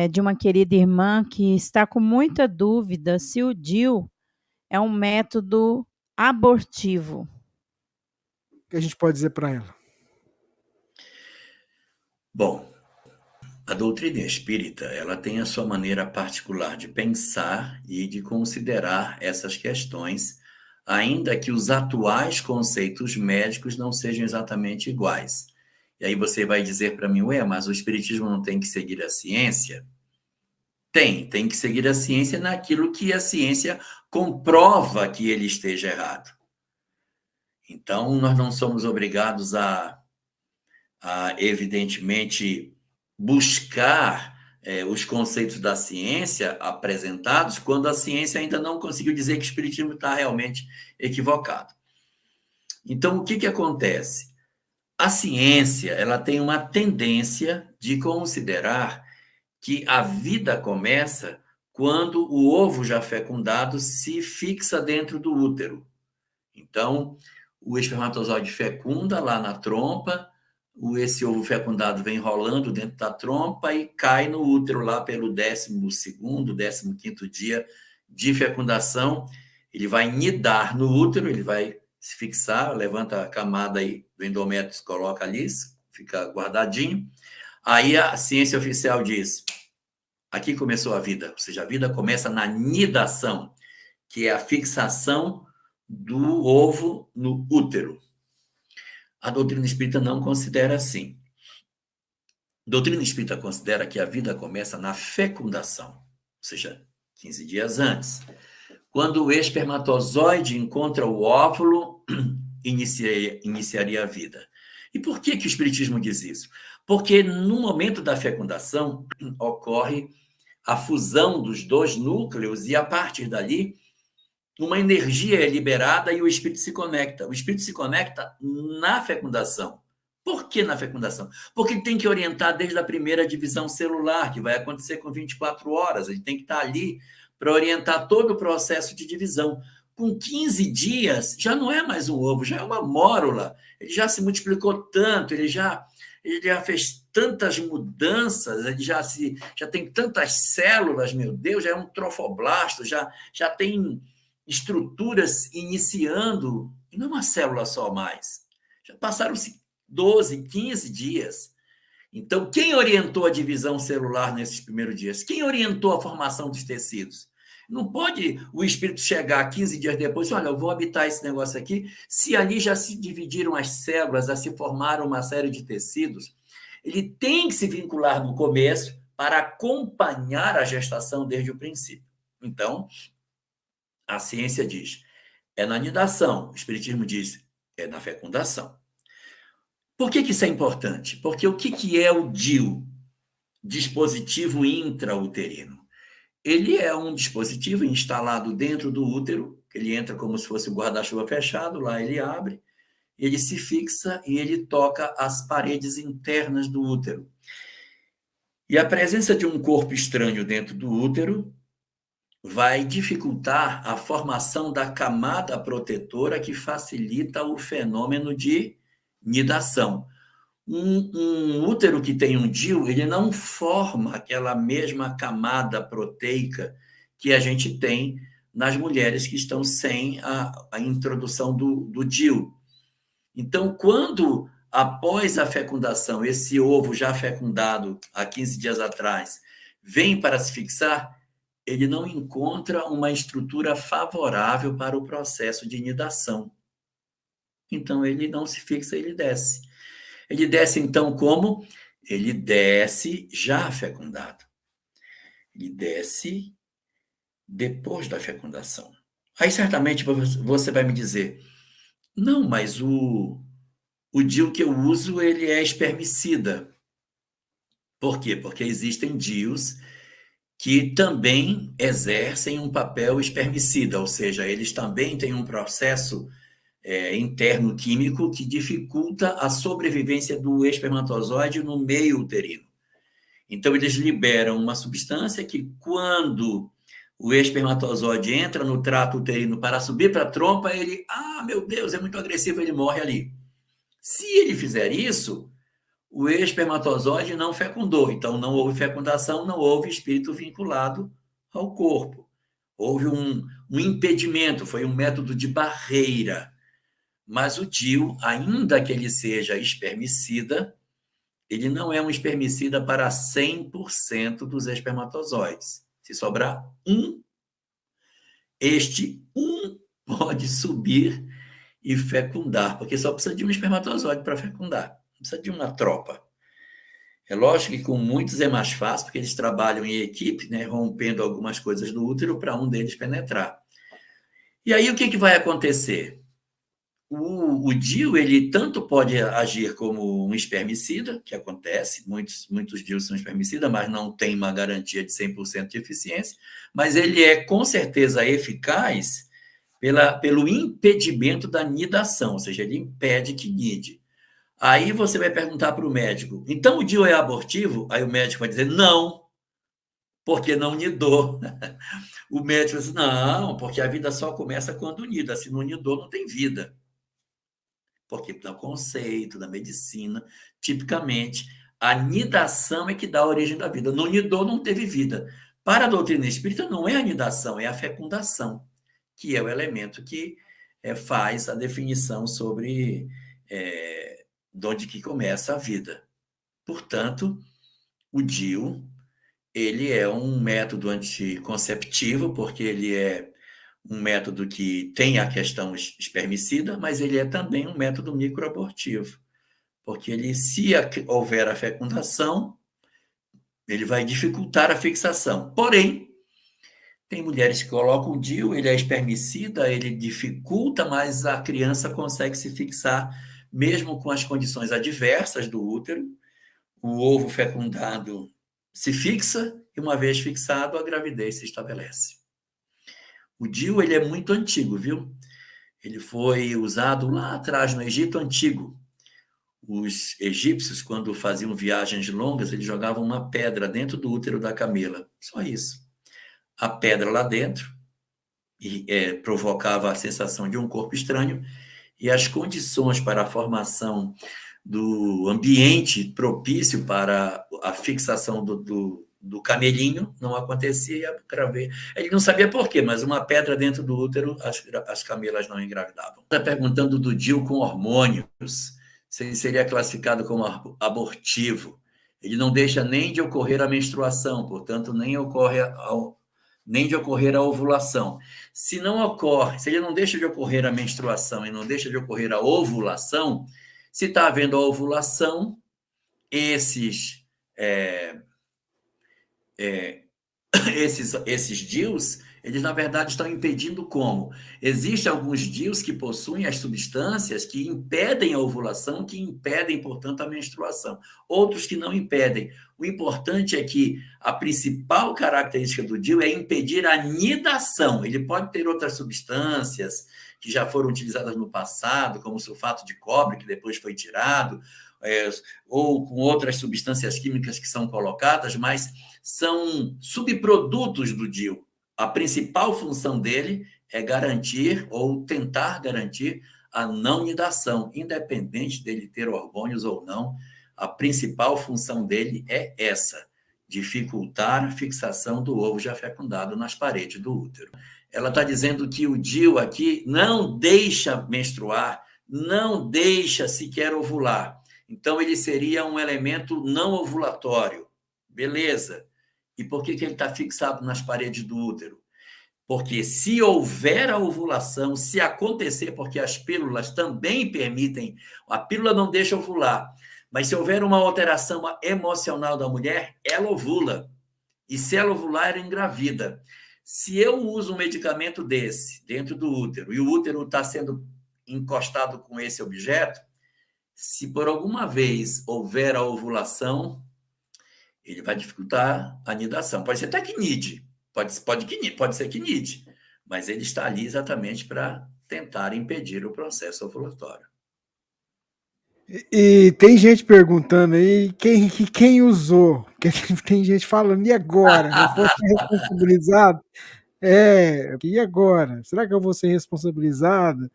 de uma querida irmã que está com muita dúvida se o DIU é um método abortivo. O que a gente pode dizer para ela? Bom, a doutrina espírita, ela tem a sua maneira particular de pensar e de considerar essas questões, ainda que os atuais conceitos médicos não sejam exatamente iguais. E aí você vai dizer para mim, ué, mas o espiritismo não tem que seguir a ciência? Tem que seguir a ciência naquilo que a ciência comprova que ele esteja errado. Então, nós não somos obrigados a evidentemente, buscar os conceitos da ciência apresentados quando a ciência ainda não conseguiu dizer que o espiritismo está realmente equivocado. Então, o que acontece? A ciência ela tem uma tendência de considerar que a vida começa quando o ovo já fecundado se fixa dentro do útero. Então, o espermatozoide fecunda lá na trompa, esse ovo fecundado vem rolando dentro da trompa e cai no útero lá pelo 12º, 15º dia de fecundação. Ele vai nidar no útero, ele vai se fixar, levanta a camada aí do endométrio, se coloca ali, fica guardadinho. Aí a ciência oficial diz, aqui começou a vida, ou seja, a vida começa na nidação, que é a fixação do ovo no útero. A doutrina espírita não considera assim. A doutrina espírita considera que a vida começa na fecundação, ou seja, 15 dias antes. Quando o espermatozoide encontra o óvulo, iniciaria a vida. E por que o espiritismo diz isso? Porque no momento da fecundação ocorre a fusão dos dois núcleos e a partir dali uma energia é liberada e o espírito se conecta. O espírito se conecta na fecundação. Por que na fecundação? Porque ele tem que orientar desde a primeira divisão celular, que vai acontecer com 24 horas. Ele tem que estar ali para orientar todo o processo de divisão. Com 15 dias, já não é mais um ovo, já é uma mórula. Ele já se multiplicou tanto, ele já fez tantas mudanças, ele já tem tantas células, meu Deus, já é um trofoblasto, já tem estruturas iniciando, e não uma célula só mais. Já passaram-se 12, 15 dias. Então, quem orientou a divisão celular nesses primeiros dias? Quem orientou a formação dos tecidos? Não pode o espírito chegar 15 dias depois e olha, eu vou habitar esse negócio aqui, se ali já se dividiram as células, já se formaram uma série de tecidos. Ele tem que se vincular no começo para acompanhar a gestação desde o princípio. Então, a ciência diz, é na nidação. O espiritismo diz, é na fecundação. Por que isso é importante? Porque o que é o DIU? Dispositivo intrauterino. Ele é um dispositivo instalado dentro do útero, ele entra como se fosse um guarda-chuva fechado, lá ele abre, ele se fixa e ele toca as paredes internas do útero. E a presença de um corpo estranho dentro do útero vai dificultar a formação da camada protetora que facilita o fenômeno de nidação. Um útero que tem um DIU, ele não forma aquela mesma camada proteica que a gente tem nas mulheres que estão sem a introdução do DIU. Então, quando, após a fecundação, esse ovo já fecundado há 15 dias atrás, vem para se fixar, ele não encontra uma estrutura favorável para o processo de nidação. Então, ele não se fixa, ele desce. Ele desce, então, como? Ele desce já fecundado. Ele desce depois da fecundação. Aí, certamente, você vai me dizer, não, mas o DIU que eu uso, ele é espermicida. Por quê? Porque existem DIUs que também exercem um papel espermicida, ou seja, eles também têm um processo interno químico que dificulta a sobrevivência do espermatozoide no meio uterino. Então, eles liberam uma substância que, quando o espermatozoide entra no trato uterino para subir para a trompa, ele, meu Deus, é muito agressivo, ele morre ali. Se ele fizer isso, o espermatozoide não fecundou. Então, não houve fecundação, não houve espírito vinculado ao corpo. Houve um impedimento, foi um método de barreira. Mas o DIU, ainda que ele seja espermicida, ele não é um espermicida para 100% dos espermatozoides. Se sobrar um, este um pode subir e fecundar, porque só precisa de um espermatozoide para fecundar, não precisa de uma tropa. É lógico que com muitos é mais fácil, porque eles trabalham em equipe, né, rompendo algumas coisas do útero para um deles penetrar. E aí o que vai acontecer? O DIU, ele tanto pode agir como um espermicida, que acontece, muitos DIUs são espermicidas, mas não tem uma garantia de 100% de eficiência, mas ele é com certeza eficaz pelo impedimento da nidação, ou seja, ele impede que nide. Aí você vai perguntar para o médico, então o DIU é abortivo? Aí o médico vai dizer, não, porque não nidou. O médico vai dizer, não, porque a vida só começa quando nida, se não nidou, não tem vida. Porque no conceito da medicina, tipicamente, a nidação é que dá a origem da vida. Não nidou, não teve vida. Para a doutrina espírita, não é a nidação, é a fecundação, que é o elemento que faz a definição sobre de onde que começa a vida. Portanto, o DIU, ele é um método anticonceptivo, porque ele é um método que tem a questão espermicida, mas ele é também um método microabortivo, porque ele, se houver a fecundação, ele vai dificultar a fixação. Porém, tem mulheres que colocam o DIU, ele é espermicida, ele dificulta, mas a criança consegue se fixar, mesmo com as condições adversas do útero. O ovo fecundado se fixa, e uma vez fixado, a gravidez se estabelece. O DIU, ele é muito antigo, viu? Ele foi usado lá atrás, no Egito Antigo. Os egípcios, quando faziam viagens longas, eles jogavam uma pedra dentro do útero da camela. Só isso. A pedra lá dentro provocava a sensação de um corpo estranho, e as condições para a formação do ambiente propício para a fixação do camelinho não acontecia. Ele não sabia por quê, mas uma pedra dentro do útero, as camelas não engravidavam. Está perguntando do DIU com hormônios, se ele seria classificado como abortivo. Ele não deixa nem de ocorrer a menstruação, portanto, nem de ocorrer a ovulação. Se ele não deixa de ocorrer a menstruação e não deixa de ocorrer a ovulação, se está havendo a ovulação, esses DIUs, eles, na verdade, estão impedindo como? Existem alguns DIUs que possuem as substâncias que impedem a ovulação, que impedem, portanto, a menstruação. Outros que não impedem. O importante é que a principal característica do DIU é impedir a nidação. Ele pode ter outras substâncias que já foram utilizadas no passado, como o sulfato de cobre, que depois foi tirado, ou com outras substâncias químicas que são colocadas, mas são subprodutos do DIU. A principal função dele é garantir ou tentar garantir a não nidação, independente dele ter hormônios ou não. A principal função dele é essa, dificultar a fixação do ovo já fecundado nas paredes do útero. Ela está dizendo que o DIU aqui não deixa menstruar, não deixa sequer ovular. Então, ele seria um elemento não ovulatório. Beleza. E por que ele está fixado nas paredes do útero? Porque se houver a ovulação, se acontecer, porque as pílulas também permitem, a pílula não deixa ovular, mas se houver uma alteração emocional da mulher, ela ovula. E se ela ovular, ela engravida. Se eu uso um medicamento desse dentro do útero, e o útero está sendo encostado com esse objeto, se por alguma vez houver a ovulação, ele vai dificultar a nidação. Pode ser até que nide, pode ser que nide, mas ele está ali exatamente para tentar impedir o processo ovulatório. E tem gente perguntando aí quem usou, porque tem gente falando, e agora? Eu vou ser responsabilizado? E agora? Será que eu vou ser responsabilizado?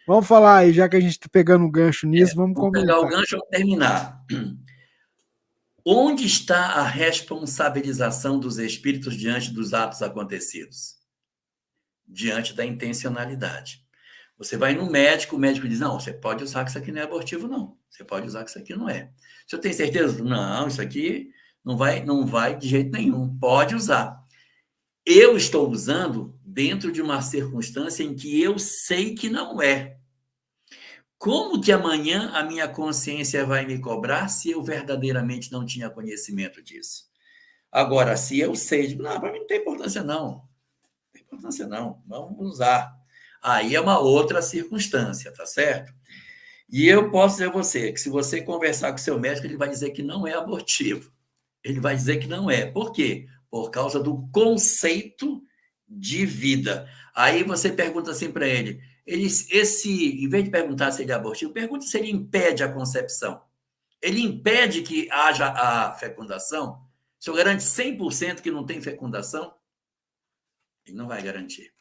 Vamos falar aí, já que a gente está pegando um gancho nisso, vamos comentar. Vou pegar o gancho para terminar. Onde está a responsabilização dos espíritos diante dos atos acontecidos? Diante da intencionalidade. Você vai no médico, o médico diz, não, você pode usar que isso aqui não é abortivo, não. Você pode usar que isso aqui não é. Você tem certeza? Não, isso aqui não vai de jeito nenhum. Pode usar. Eu estou usando dentro de uma circunstância em que eu sei que não é. Como que amanhã a minha consciência vai me cobrar se eu verdadeiramente não tinha conhecimento disso? Agora, se eu sei, digo, não, para mim não tem importância, não. Não tem importância, não. Vamos usar. Aí é uma outra circunstância, tá certo? E eu posso dizer a você que se você conversar com seu médico, ele vai dizer que não é abortivo. Ele vai dizer que não é. Por quê? Por causa do conceito de vida. Aí você pergunta assim para ele, em vez de perguntar se ele é abortivo, pergunta se ele impede a concepção. Ele impede que haja a fecundação? Se eu garante 100% que não tem fecundação, ele não vai garantir.